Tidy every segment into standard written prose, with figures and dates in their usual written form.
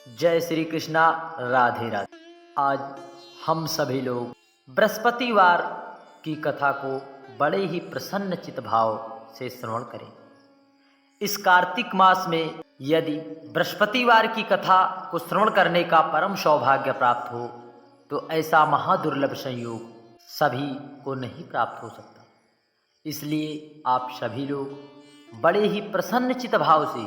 जय श्री कृष्णा। राधे राधे। आज हम सभी लोग बृहस्पतिवार की कथा को बड़े ही प्रसन्न चित्त भाव से श्रवण करें। इस कार्तिक मास में यदि बृहस्पतिवार की कथा को श्रवण करने का परम सौभाग्य प्राप्त हो तो ऐसा महादुर्लभ संयोग सभी को नहीं प्राप्त हो सकता। इसलिए आप सभी लोग बड़े ही प्रसन्न चित्त भाव से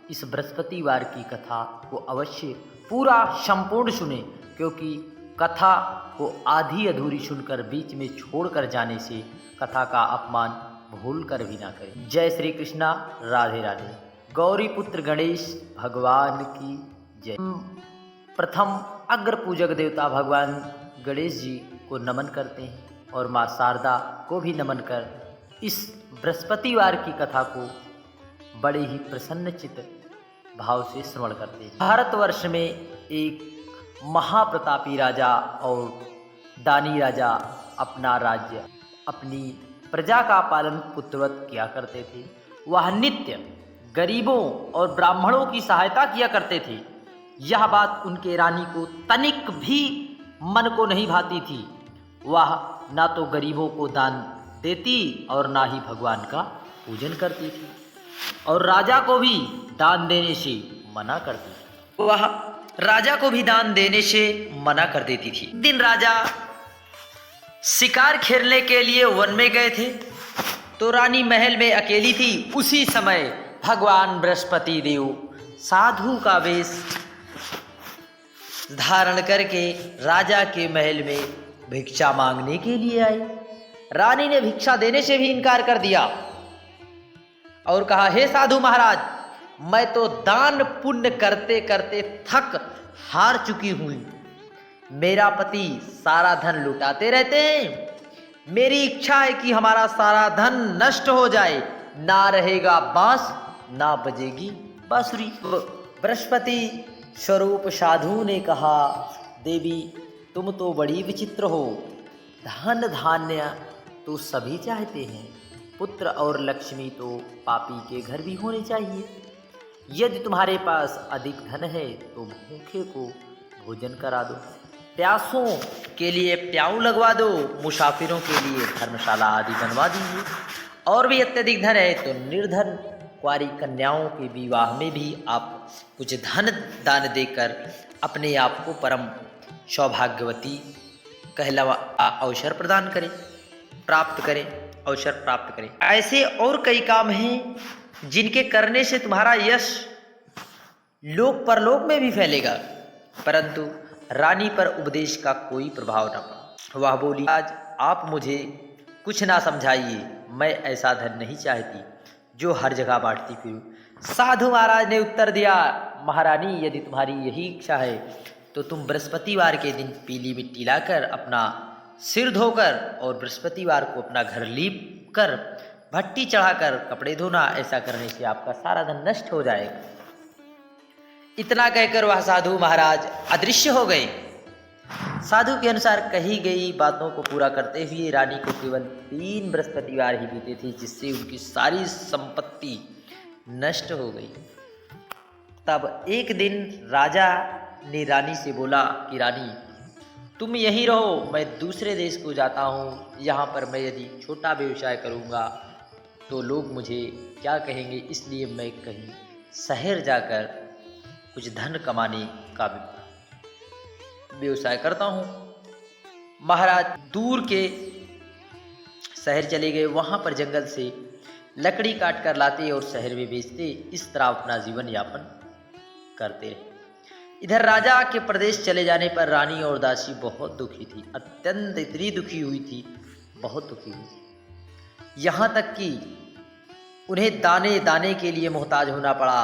इस बृहस्पतिवार की कथा को अवश्य पूरा संपूर्ण सुने, क्योंकि कथा को आधी अधूरी सुनकर बीच में छोड़कर जाने से कथा का अपमान भूल कर भी ना करें। जय श्री कृष्णा। राधे राधे। गौरी पुत्र गणेश भगवान की जय। प्रथम अग्र पूजक देवता भगवान गणेश जी को नमन करते हैं और माँ शारदा को भी नमन कर इस बृहस्पतिवार की कथा को बड़े ही प्रसन्न चित्त भाव से श्रवण करते हैं। भारतवर्ष में एक महाप्रतापी राजा और दानी राजा अपना राज्य, अपनी प्रजा का पालन पुत्रवत किया करते थे। वह नित्य गरीबों और ब्राह्मणों की सहायता किया करते थे। यह बात उनके रानी को तनिक भी मन को नहीं भाती थी। वह ना तो गरीबों को दान देती और ना ही भगवान का पूजन करती थी, और राजा को भी दान देने से मना करती थी। वह राजा को भी दान देने से मना कर देती थी। एक दिन राजा शिकार खेलने के लिए वन में गए थे, तो रानी महल में अकेली थी। उसी समय भगवान बृहस्पति देव साधु का वेश धारण करके राजा के महल में भिक्षा मांगने के लिए आए। रानी ने भिक्षा देने से भी इनकार कर दिया और कहा, हे साधु महाराज, मैं तो दान पुण्य करते करते थक हार चुकी हूं। मेरा पति सारा धन लुटाते रहते हैं। मेरी इच्छा है कि हमारा सारा धन नष्ट हो जाए। ना रहेगा बांस, ना बजेगी बांसुरी। बृहस्पति स्वरूप साधु ने कहा, देवी तुम तो बड़ी विचित्र हो। धन धान्य तो सभी चाहते हैं, पुत्र और लक्ष्मी तो पापी के घर भी होने चाहिए। यदि तुम्हारे पास अधिक धन है तो भूखे को भोजन करा दो, प्यासों के लिए प्याऊ लगवा दो, मुसाफिरों के लिए धर्मशाला आदि बनवा दीजिए। और भी अत्यधिक धन है तो निर्धन कुंवारी कन्याओं के विवाह में भी आप कुछ धन दान देकर अपने आप को परम सौभाग्यवती कहलावा अवसर प्रदान करें, प्राप्त करें, अवसर प्राप्त करें। ऐसे और कई काम हैं जिनके करने से तुम्हारा यश लोक परलोक में भी फैलेगा, परंतु रानी पर उपदेश का कोई प्रभाव न पड़ा। वह बोली, आज आप मुझे कुछ ना समझाइए, मैं ऐसा धन नहीं चाहती जो हर जगह बांटती फिरूं। साधु महाराज ने उत्तर दिया, महारानी यदि तुम्हारी यही इच्छा है तो तुम बृहस्पतिवार के दिन पीली मिट्टी लाकर अपना सिर धोकर और बृहस्पतिवार को अपना घर लीप कर भट्टी चढ़ाकर कपड़े धोना। ऐसा करने से आपका सारा धन नष्ट हो जाएगा। इतना कहकर वह साधु महाराज अदृश्य हो गए। साधु के अनुसार कही गई बातों को पूरा करते हुए रानी को केवल 3 बृहस्पतिवार ही बीते थे, जिससे उनकी सारी संपत्ति नष्ट हो गई। तब एक दिन राजा ने रानी से बोला कि रानी तुम यहीं रहो, मैं दूसरे देश को जाता हूँ। यहाँ पर मैं यदि छोटा व्यवसाय करूँगा तो लोग मुझे क्या कहेंगे, इसलिए मैं कहीं शहर जाकर कुछ धन कमाने का व्यवसाय करता हूँ। महाराज दूर के शहर चले गए। वहाँ पर जंगल से लकड़ी काट कर लाते और शहर में बेचते। इस तरह अपना जीवन यापन करते रहे। इधर राजा के प्रदेश चले जाने पर रानी और दासी बहुत दुखी थी, अत्यंत इतनी दुखी हुई थी, बहुत दुखी हुई थी, यहाँ तक कि उन्हें दाने दाने के लिए मोहताज होना पड़ा।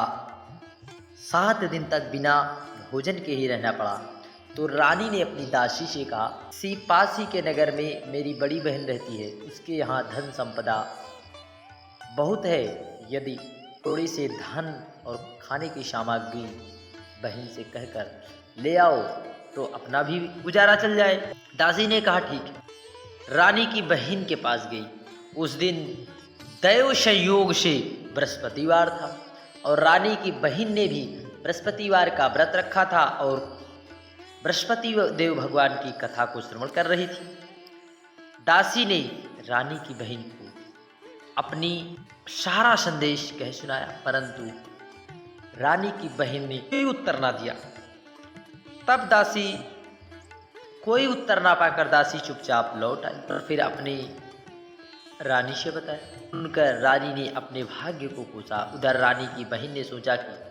7 दिन तक बिना भोजन के ही रहना पड़ा। तो रानी ने अपनी दासी से कहा, पासी के नगर में मेरी बड़ी बहन रहती है, उसके यहाँ धन संपदा बहुत है। यदि थोड़ी से धन और खाने की सामग्री बहन से कहकर ले आओ तो अपना भी गुजारा चल जाए। दासी ने कहा, ठीक है। रानी की बहन के पास गई। उस दिन दैव संयोग से बृहस्पतिवार था और रानी की बहन ने भी बृहस्पतिवार का व्रत रखा था और बृहस्पति देव भगवान की कथा को श्रवण कर रही थी। दासी ने रानी की बहन को अपनी सारा संदेश कह सुनाया, परंतु रानी की बहन ने कोई उत्तर ना दिया। तब दासी कोई उत्तर ना पाकर दासी चुपचाप लौट आई और फिर अपनी रानी से बताया। सुनकर रानी ने अपने भाग्य को पूछा। उधर रानी की बहन ने सोचा कि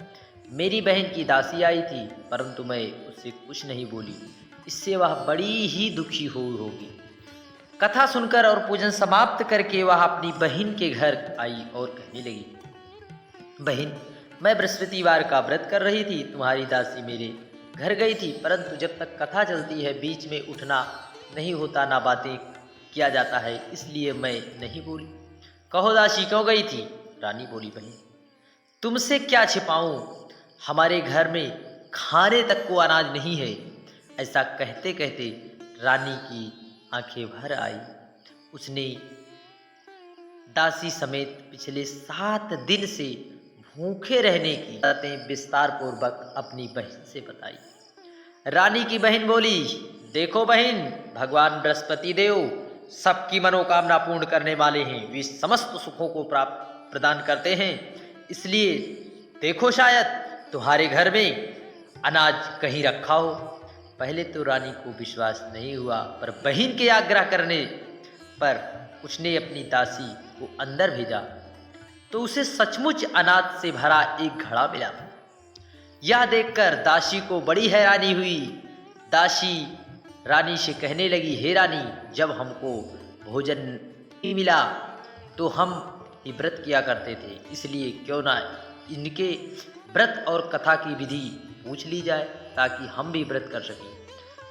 मेरी बहन की दासी आई थी, परंतु मैं उससे कुछ नहीं बोली, इससे वह बड़ी ही दुखी होगी। कथा सुनकर और पूजन समाप्त करके वह अपनी बहन के घर आई और कहने लगी, बहन, मैं बृहस्पतिवार का व्रत कर रही थी, तुम्हारी दासी मेरे घर गई थी, परंतु जब तक कथा चलती है बीच में उठना नहीं होता, ना बातें किया जाता है, इसलिए मैं नहीं बोली। कहो दासी क्यों गई थी? रानी बोली, बहन तुमसे क्या छिपाऊं, हमारे घर में खाने तक को अनाज नहीं है। ऐसा कहते कहते रानी की आंखें भर आई। उसने दासी समेत पिछले 7 दिन से भूखे रहने की बातें विस्तार पूर्वक अपनी बहन से बताई। रानी की बहन बोली, देखो बहन, भगवान बृहस्पति देव सबकी मनोकामना पूर्ण करने वाले हैं, वे समस्त सुखों को प्राप्त प्रदान करते हैं, इसलिए देखो शायद तुम्हारे घर में अनाज कहीं रखा हो। पहले तो रानी को विश्वास नहीं हुआ, पर बहन के आग्रह करने पर उसने अपनी दासी को अंदर भेजा तो उसे सचमुच अनाज से भरा एक घड़ा मिला। यह देखकर दासी को बड़ी हैरानी हुई। दासी रानी से कहने लगी, हे रानी, जब हमको भोजन नहीं मिला तो हम ही व्रत किया करते थे, इसलिए क्यों ना इनके व्रत और कथा की विधि पूछ ली जाए ताकि हम भी व्रत कर सकें।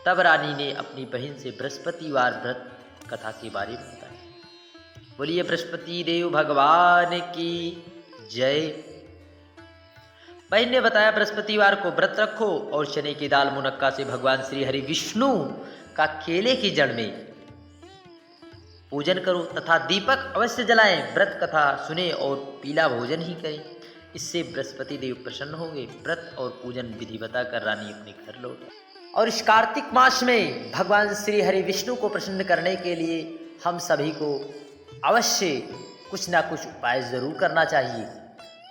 तब रानी ने अपनी बहन से बृहस्पतिवार व्रत कथा के बारे में बताया। बोलिए बृहस्पति देव भगवान की जय। बहन ने बताया, बृहस्पतिवार को व्रत रखो और चने की दाल मुनक्का से भगवान श्री हरि विष्णु का केले की जड़ में पूजन करो तथा दीपक अवश्य जलाएं, व्रत कथा सुने और पीला भोजन ही करें, इससे बृहस्पति देव प्रसन्न होंगे। व्रत और पूजन विधि बताकर रानी अपने घर लौट। और इस कार्तिक मास में भगवान श्री हरि विष्णु को प्रसन्न करने के लिए हम सभी को अवश्य कुछ ना कुछ उपाय जरूर करना चाहिए।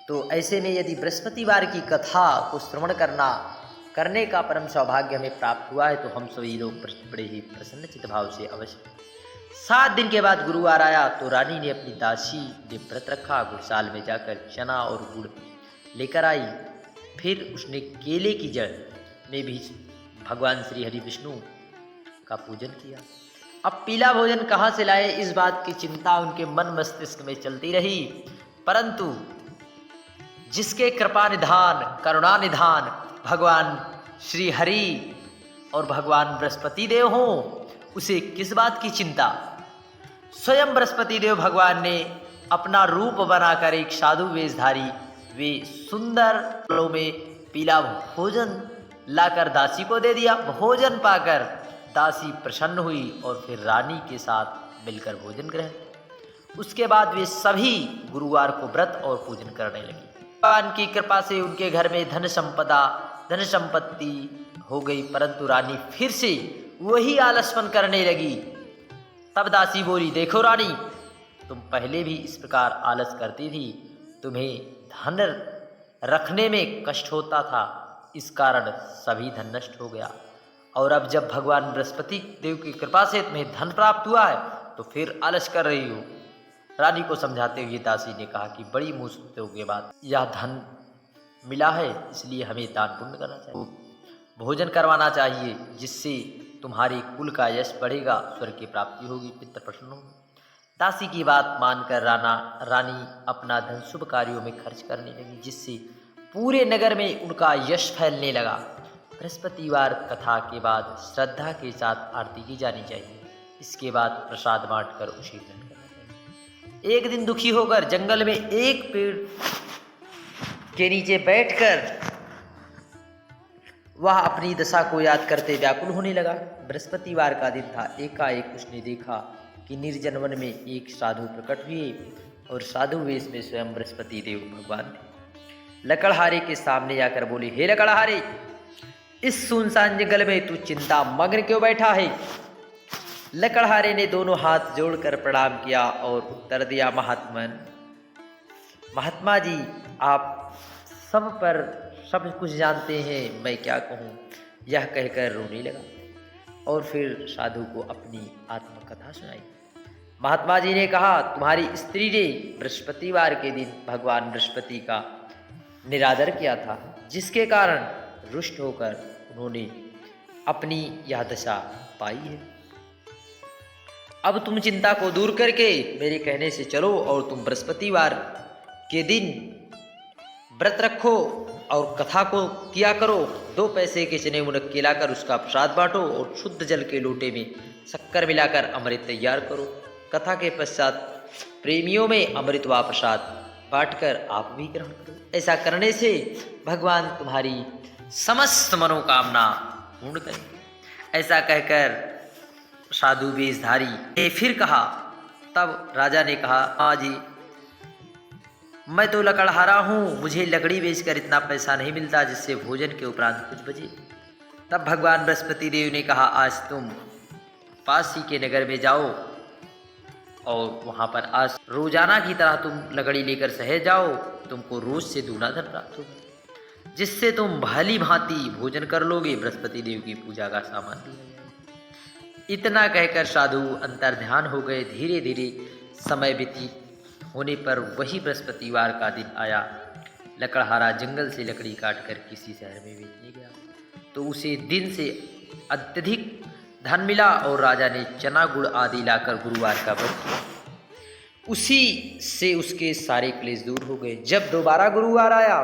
तो ऐसे में यदि बृहस्पतिवार की कथा को श्रवण करने का परम सौभाग्य हमें प्राप्त हुआ है तो हम सभी लोग बड़े ही प्रसन्न चित्त भाव से अवश्य। 7 दिन के बाद गुरुवार आया तो रानी ने अपनी दासी ने व्रत रखा। गुड़साल में जाकर चना और गुड़ लेकर आई। फिर उसने केले की जड़ में भी भगवान श्री हरि विष्णु का पूजन किया। अब पीला भोजन कहाँ से लाए, इस बात की चिंता उनके मन मस्तिष्क में चलती रही, परंतु जिसके कृपा निधान करुणा निधान भगवान श्री हरि और भगवान बृहस्पति देव हों, उसे किस बात की चिंता। स्वयं बृहस्पति देव भगवान ने अपना रूप बनाकर एक साधु वेशधारी वे सुंदर फलों में पीला भोजन लाकर दासी को दे दिया। भोजन पाकर दासी प्रसन्न हुई और फिर रानी के साथ मिलकर भोजन ग्रहण। उसके बाद वे सभी गुरुवार को व्रत और पूजन करने लगी। भगवान की कृपा से उनके घर में धन संपत्ति हो गई, परंतु रानी फिर से वही आलसपन करने लगी। तब दासी बोली, देखो रानी, तुम पहले भी इस प्रकार आलस करती थी, तुम्हें धन रखने में कष्ट होता था, इस कारण सभी धन नष्ट हो गया, और अब जब भगवान बृहस्पति देव की कृपा से तुम्हें धन प्राप्त हुआ है तो फिर आलस कर रही हो। रानी को समझाते हुए दासी ने कहा कि बड़ी मुश्किलों के बाद यह धन मिला है, इसलिए हमें दान पुण्य करना चाहिए, भोजन करवाना चाहिए, जिससे तुम्हारे कुल का यश बढ़ेगा, स्वर्ग की प्राप्ति होगी, पितर प्रसन्न होंगे। दासी की बात मानकर रानी अपना धन शुभ कार्यों में खर्च करने लगी, जिससे पूरे नगर में उनका यश फैलने लगा। बृहस्पतिवार कथा के बाद श्रद्धा के साथ आरती की जानी चाहिए। इसके बाद प्रसाद बांटकर उसे ग्रहण करना चाहिए। एक दिन दुखी होकर जंगल में एक पेड़ के नीचे बैठकर वह अपनी दशा को याद करते व्याकुल होने लगा। बृहस्पतिवार का दिन था। एकाएक उसने देखा कि निर्जन वन में एक साधु प्रकट हुए और साधु वेश में स्वयं बृहस्पति देव भगवान थे। लकड़हारे के सामने जाकर बोली, हे लकड़हारे, इस सुनसान जंगल में तू चिंता मग्न क्यों बैठा है? लकड़हारे ने दोनों हाथ जोड़कर प्रणाम किया और उत्तर दिया, महात्मा जी, आप सब कुछ जानते हैं, मैं क्या कहूँ। यह कहकर रोने लगा और फिर साधु को अपनी आत्मकथा सुनाई। महात्मा जी ने कहा, तुम्हारी स्त्री ने बृहस्पतिवार के दिन भगवान बृहस्पति का निरादर किया था, जिसके कारण रुष्ट होकर उन्होंने अपनी यह दशा पाई है। अब तुम चिंता को दूर करके मेरे कहने से चलो और तुम बृहस्पतिवार के दिन व्रत रखो और कथा को किया करो। 2 पैसे के चने मुनक्के लाकर उसका प्रसाद बांटो और शुद्ध जल के लोटे में शक्कर मिलाकर अमृत तैयार करो। कथा के पश्चात प्रेमियों में अमृत व प्रसाद बांटकर आप भी ग्रहण करो। ऐसा करने से भगवान तुम्हारी समस्त मनोकामना पूर्ण करेंगे। ऐसा कहकर साधु वेशधारी ने फिर कहा। तब राजा ने कहा, हाँ जी, मैं तो लकड़हारा हूँ, मुझे लकड़ी बेचकर इतना पैसा नहीं मिलता जिससे भोजन के उपरांत कुछ बचे। तब भगवान बृहस्पति देव ने कहा, आज तुम पास ही के नगर में जाओ और वहाँ पर आज रोजाना की तरह तुम लकड़ी लेकर शहर जाओ, तुमको रोज से दूना धन प्राप्त होगा, जिससे तुम भली भांति भोजन कर लोगे। बृहस्पति देव की पूजा का सामान दिया जाएगा। इतना कहकर साधु अंतर्ध्यान हो गए। धीरे धीरे समय व्यतीत होने पर वही बृहस्पतिवार का दिन आया। लकड़हारा जंगल से लकड़ी काटकर किसी शहर में बेचने गया तो उसे दिन से अत्यधिक धन मिला और राजा ने चना गुड़ आदि लाकर गुरुवार का व्रत किया। उसी से उसके सारे क्लेश दूर हो गए। जब दोबारा गुरुवार आया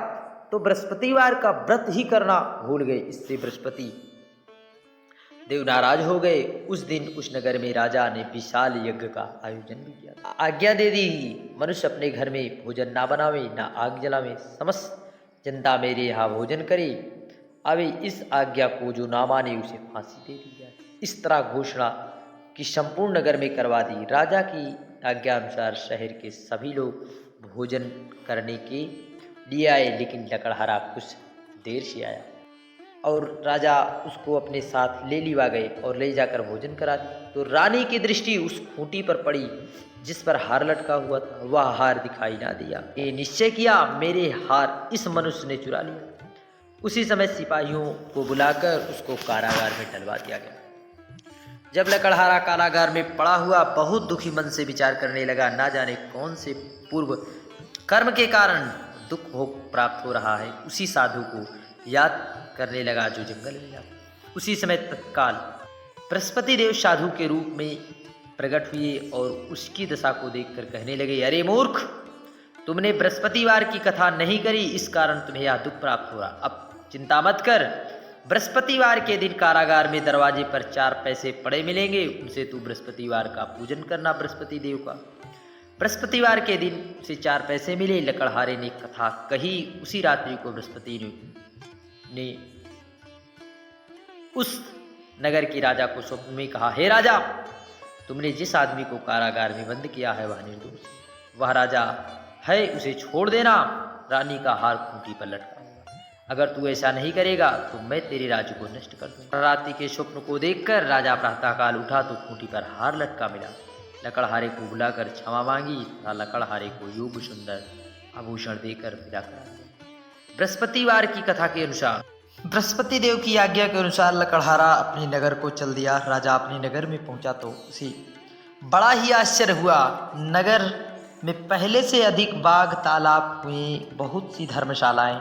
तो बृहस्पतिवार का व्रत ही करना भूल गए। इससे बृहस्पति देव नाराज हो गए। उस दिन उस नगर में राजा ने विशाल यज्ञ का आयोजन भी किया। आज्ञा दे दी, मनुष्य अपने घर में भोजन ना बनावे, ना आग जलावे, समस्त जनता मेरे यहाँ भोजन करे। अब इस आज्ञा को जो ना माने उसे फांसी दे दी जाए। इस तरह घोषणा की संपूर्ण नगर में करवा दी। राजा की आज्ञा अनुसार शहर के सभी लोग भोजन करने के लिए आए, लेकिन लकड़हारा कुछ देर से आया और राजा उसको अपने साथ ले लिवा गए और ले जाकर भोजन करा दी। तो रानी की दृष्टि उस खूंटी पर पड़ी जिस पर हार लटका हुआ था। वह हार दिखाई ना दिया। ये निश्चय किया, मेरे हार इस मनुष्य ने चुरा लिया। उसी समय सिपाहियों को बुलाकर उसको कारागार में डलवा दिया गया। जब लकड़हारा कारागार में पड़ा हुआ बहुत दुखी मन से विचार करने लगा, ना जाने कौन से पूर्व कर्म के कारण दुख भोग प्राप्त हो रहा है। उसी साधु को याद करने लगा जो जंगल में जाता। उसी समय तत्काल बृहस्पति देव साधु के रूप में प्रकट हुए और उसकी दशा को देखकर कहने लगे, अरे मूर्ख, तुमने बृहस्पतिवार की कथा नहीं करी, इस कारण तुम्हें यह दुख प्राप्त हो रहा। अब चिंता मत कर, बृहस्पतिवार के दिन कारागार में दरवाजे पर 4 पैसे पड़े मिलेंगे, उनसे तू बृहस्पतिवार का पूजन करना। बृहस्पति देव का बृहस्पतिवार के दिन से 4 पैसे मिले। लकड़हारे ने कथा कही। उसी रात्रि को बृहस्पति ने उस नगर की राजा को स्वप्न में कहा, हे राजा, तुमने जिस आदमी को कारागार में बंद किया है वह निर्दोष है। वह राजा है, उसे छोड़ देना। रानी का हार खूंटी पर लटका होगा। अगर तू ऐसा नहीं करेगा तो मैं तेरे राज्य को नष्ट कर दूंगा। रात्रि के स्वप्न को देखकर राजा प्रातःकाल उठा तो खूंटी पर हार लटका मिला। लकड़हारे को बुलाकर क्षमा मांगी तथा लकड़हारे को योग सुंदर आभूषण देकर विदा करा। बृहस्पतिवार की कथा के अनुसार बृहस्पति देव की आज्ञा के अनुसार लकड़हारा अपने नगर को चल दिया। राजा अपने नगर में पहुंचा तो उसे बड़ा ही आश्चर्य हुआ। नगर में पहले से अधिक बाग, तालाब हुए, बहुत सी धर्मशालाएं,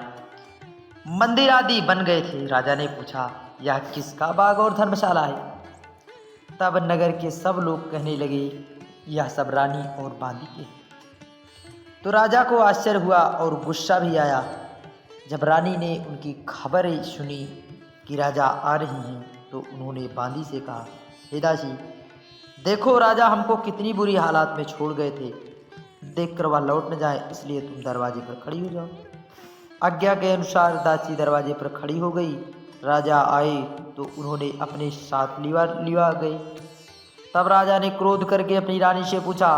मंदिर आदि बन गए थे। राजा ने पूछा, यह किसका बाग और धर्मशाला है? तब नगर के सब लोग कहने लगे, यह सब रानी और बांदी के। तो राजा को आश्चर्य हुआ और गुस्सा भी आया। जब रानी ने उनकी खबरें सुनी कि राजा आ रही हैं तो उन्होंने बांदी से कहा, हे दासी, देखो राजा हमको कितनी बुरी हालात में छोड़ गए थे, देखकर वह लौट न जाए, इसलिए तुम दरवाजे पर खड़ी हो जाओ। आज्ञा के अनुसार दासी दरवाजे पर खड़ी हो गई। राजा आए तो उन्होंने अपने साथ लिवा गए। तब राजा ने क्रोध करके अपनी रानी से पूछा,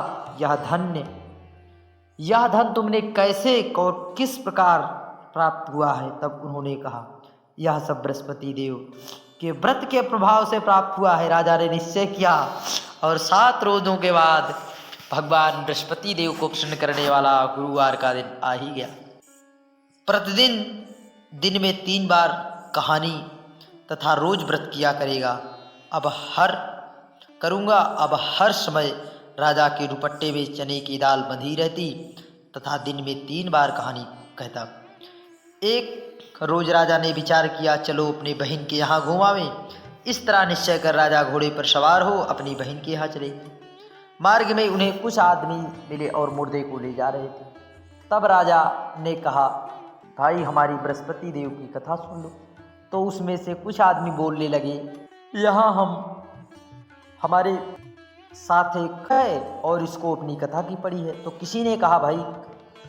यह धन तुमने कैसे और किस प्रकार प्राप्त हुआ है। तब उन्होंने कहा, यह सब बृहस्पति देव के व्रत के प्रभाव से प्राप्त हुआ है। राजा ने निश्चय किया और 7 रोजों के बाद भगवान बृहस्पति देव को प्रसन्न करने वाला गुरुवार का दिन आ ही गया। प्रतिदिन दिन में 3 बार कहानी तथा रोज व्रत किया करेगा। अब हर समय राजा के दुपट्टे में चने की दाल बंधी रहती तथा दिन में 3 बार कहानी कहता। एक रोज राजा ने विचार किया, चलो अपनी बहन के यहाँ घुमावें। इस तरह निश्चय कर राजा घोड़े पर सवार हो अपनी बहन के यहाँ चले। मार्ग में उन्हें कुछ आदमी मिले और मुर्दे को ले जा रहे थे। तब राजा ने कहा, भाई हमारी बृहस्पति देव की कथा सुन लो। तो उसमें से कुछ आदमी बोलने लगे, यहाँ हमारे साथ एक है और इसको अपनी कथा की पड़ी है। तो किसी ने कहा, भाई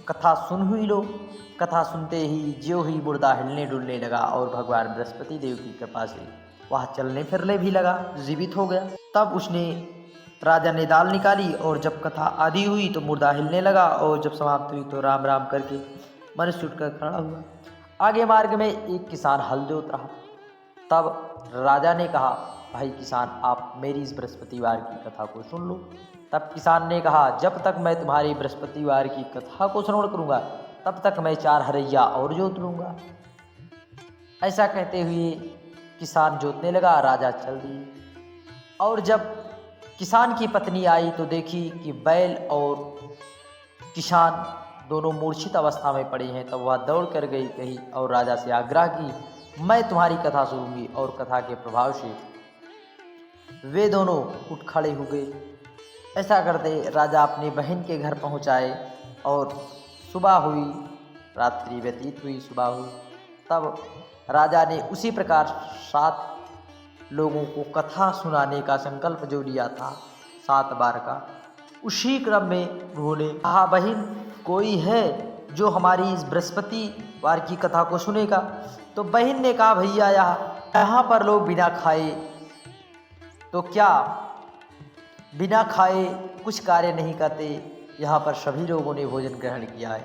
कथा सुन हुई लो। कथा सुनते ही ज्यों ही मुर्दा हिलने डुलने लगा और भगवान बृहस्पति देव की कृपा से वह चलने फिरने भी लगा, जीवित हो गया। तब राजा ने दाल निकाली और जब कथा आधी हुई तो मुर्दा हिलने लगा और जब समाप्त हुई तो राम राम करके मनुष्य उठकर खड़ा हुआ। आगे मार्ग में एक किसान हल जोत रहा। तब राजा ने कहा, भाई किसान, आप मेरी इस बृहस्पतिवार की कथा को सुन लो। तब किसान ने कहा, जब तक मैं तुम्हारी बृहस्पतिवार की कथा को श्रवण करूँगा तब तक मैं 4 हरैया और जोत लूँगा। ऐसा कहते हुए किसान जोतने लगा, राजा चल दिए। और जब किसान की पत्नी आई तो देखी कि बैल और किसान दोनों मूर्छित अवस्था में पड़े हैं। तब वह दौड़ कर गई और राजा से आग्रह की, मैं तुम्हारी कथा सुनूंगी। और कथा के प्रभाव से वे दोनों उठ खड़े हो गए। ऐसा करते राजा अपने बहन के घर पहुंचाए और सुबह हुई, रात्रि व्यतीत हुई, सुबह हुई। तब राजा ने उसी प्रकार 7 लोगों को कथा सुनाने का संकल्प जो लिया था 7 बार का, उसी क्रम में उन्होंने कहा, बहन कोई है जो हमारी इस बृहस्पतिवार की कथा को सुनेगा। तो बहन ने कहा, भैया यहाँ पर लोग बिना खाए, तो क्या बिना खाए कुछ कार्य नहीं करते? यहाँ पर सभी लोगों ने भोजन ग्रहण किया है।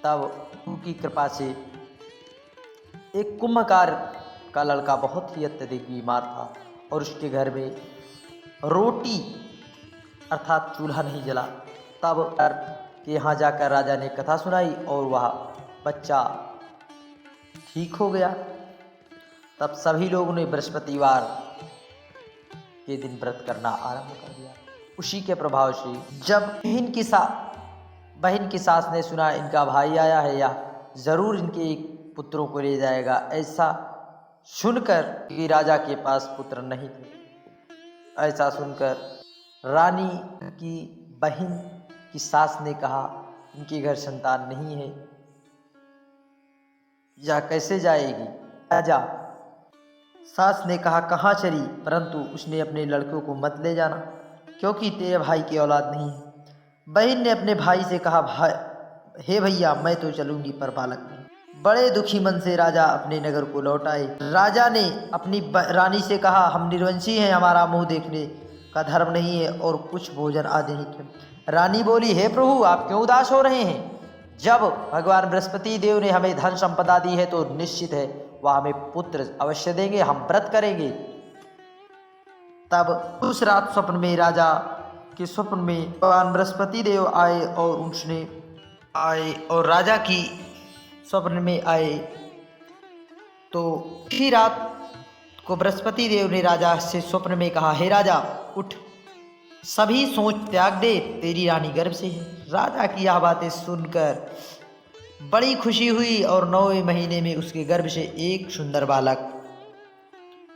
तब उनकी कृपा से एक कुम्भकार का लड़का बहुत ही अत्यधिक बीमार था और उसके घर में रोटी अर्थात चूल्हा नहीं जला। तब के यहाँ जाकर राजा ने कथा सुनाई और वह बच्चा ठीक हो गया। तब सभी लोगों ने बृहस्पतिवार के दिन व्रत करना आरंभ कर दिया। उसी के प्रभाव से जब बहन की सास ने सुना इनका भाई आया है या ज़रूर इनके पुत्रों को ले जाएगा, ऐसा सुनकर कि राजा के पास पुत्र नहीं थे, ऐसा सुनकर रानी की बहन की सास ने कहा, इनके घर संतान नहीं है, या कैसे जाएगी? राजा सास ने कहा, कहाँ चली? परंतु उसने अपने लड़कों को मत ले जाना क्योंकि तेरे भाई की औलाद नहीं है। बहन ने अपने भाई से कहा, हे भैया मैं तो चलूंगी पर बालक नहीं। बड़े दुखी मन से राजा अपने नगर को लौट आए। राजा ने अपनी रानी से कहा, हम निर्वंशी हैं, हमारा मुंह देखने का धर्म नहीं है और कुछ भोजन आदि नहीं। रानी बोली, हे प्रभु आप क्यों उदास हो रहे हैं? जब भगवान बृहस्पति देव ने हमें धन संपदा दी है तो निश्चित है वह हमें पुत्र अवश्य देंगे, हम व्रत करेंगे। तब उस रात स्वप्न में राजा के स्वप्न में भगवान बृहस्पति देव आए और राजा की स्वप्न में आए। तो उसी रात को बृहस्पति देव ने राजा से स्वप्न में कहा, हे राजा उठ, सभी सोच त्याग दे, तेरी रानी गर्भ से है। राजा की यह बातें सुनकर बड़ी खुशी हुई और 9वें महीने में उसके गर्भ से एक सुंदर बालक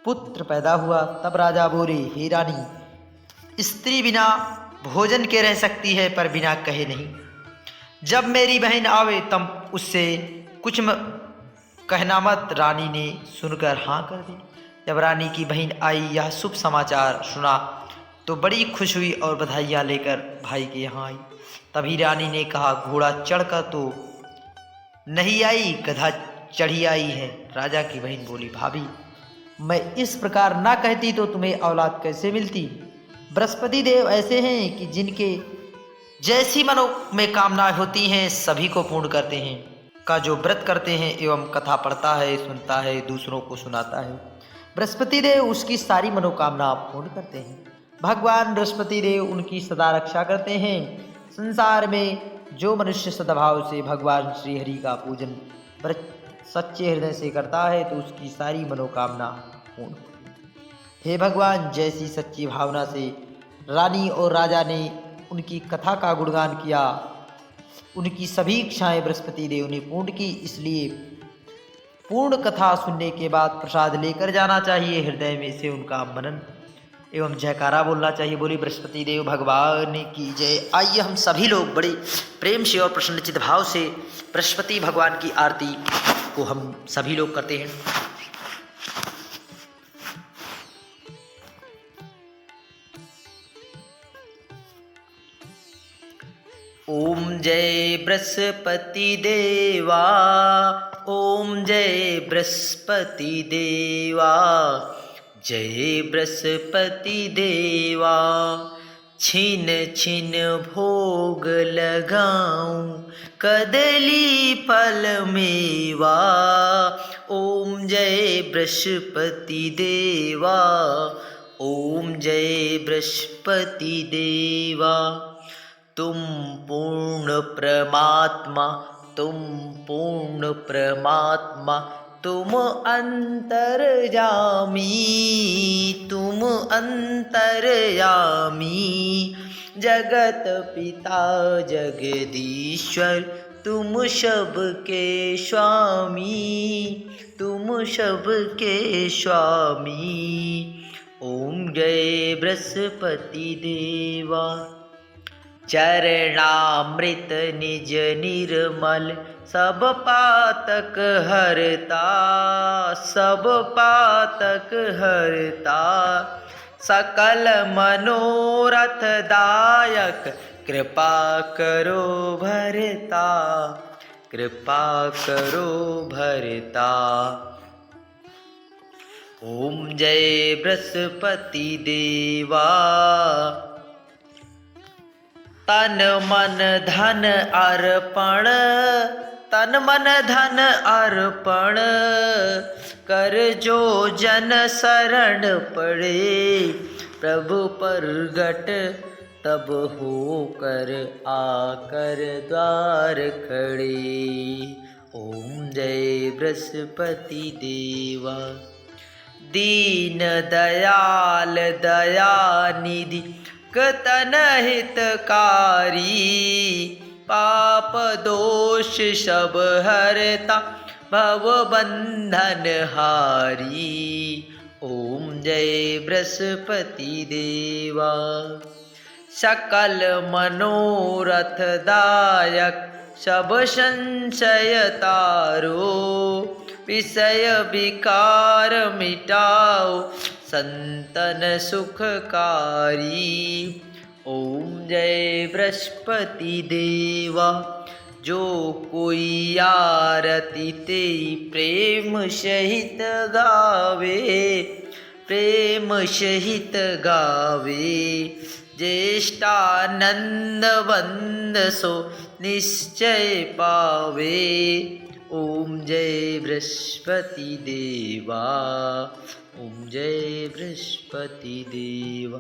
पुत्र पैदा हुआ। तब राजा बोले, हे रानी, स्त्री बिना भोजन के रह सकती है पर बिना कहे नहीं। जब मेरी बहन आवे तब उससे कुछ कहना मत। रानी ने सुनकर हाँ कर दी। जब रानी की बहन आई यह शुभ समाचार सुना तो बड़ी खुश हुई और बधाइयाँ लेकर भाई के यहाँ आई। तभी रानी ने कहा, घोड़ा चढ़कर तो नहीं आई, गधा चढ़ी आई है। राजा की बहन बोली, भाभी मैं इस प्रकार ना कहती तो तुम्हें औलाद कैसे मिलती? बृहस्पति देव ऐसे हैं कि जिनके जैसी मनो में कामनाएं होती हैं सभी को पूर्ण करते हैं। का जो व्रत करते हैं एवं कथा पढ़ता है, सुनता है, दूसरों को सुनाता है, बृहस्पति देव उसकी सारी मनोकामना पूर्ण करते हैं। भगवान बृहस्पति देव उनकी सदा रक्षा करते हैं। संसार में जो मनुष्य सद्भाव से भगवान श्री हरि का पूजन सच्चे हृदय से करता है तो उसकी सारी मनोकामना पूर्ण होती है। हे भगवान, जैसी सच्ची भावना से रानी और राजा ने उनकी कथा का गुणगान किया, उनकी सभी इच्छाएं बृहस्पति देव ने पूर्ण की। इसलिए पूर्ण कथा सुनने के बाद प्रसाद लेकर जाना चाहिए, हृदय में से उनका मनन एवं जयकारा बोलना चाहिए। बोली बृहस्पति देव भगवान की जय। आइए हम सभी लोग बड़े प्रेम से और प्रसन्नचित भाव से बृहस्पति भगवान की आरती को हम सभी लोग करते हैं। ओम जय बृहस्पति देवा, ओम जय बृहस्पति देवा, जय बृहस्पति देवा। छिन छिन भोग लगाऊं कदली फल मेवा, ओम जय बृहस्पति देवा, ओम जय बृहस्पति देवा। तुम पूर्ण परमात्मा, तुम पूर्ण परमात्मा, तुम अंतर्यामी, तुम अंतर्यामी। जगत पिता जगदीश्वर, तुम सबके स्वामी, तुम सबके स्वामी। ओम जय बृहस्पति देवा। चरणामृत निज निर्मल, सब पातक हरता, सब पातक हरता। सकल मनोरथ दायक, कृपा करो भरता, कृपा करो भरता। ओम जय बृहस्पति देवा। तन मन धन अर्पण, तन मन धन अर्पण, कर जो जन शरण पड़े। प्रभु प्रगट तब हो कर आकर द्वार खड़े। ओम जय बृहस्पति देवा। दीन दयाल दयानिधि, तन हितकारी, पाप दोष सब हरता, भव बंधन हारी। ओम जय बृहस्पति देवा। सकल मनोरथ दायक, सब संशय तारो। विषय विकार मिटाओ, संतन सुखकारी। ओम जय बृहस्पति देवा। जो कोई आरती तेरी प्रेम सहित गावे, प्रेम सहित गावे। ज्येष्ठानंद बंद सो निश्चय पावे। ओम जय बृहस्पति देवा, ओम जय बृहस्पति देवा।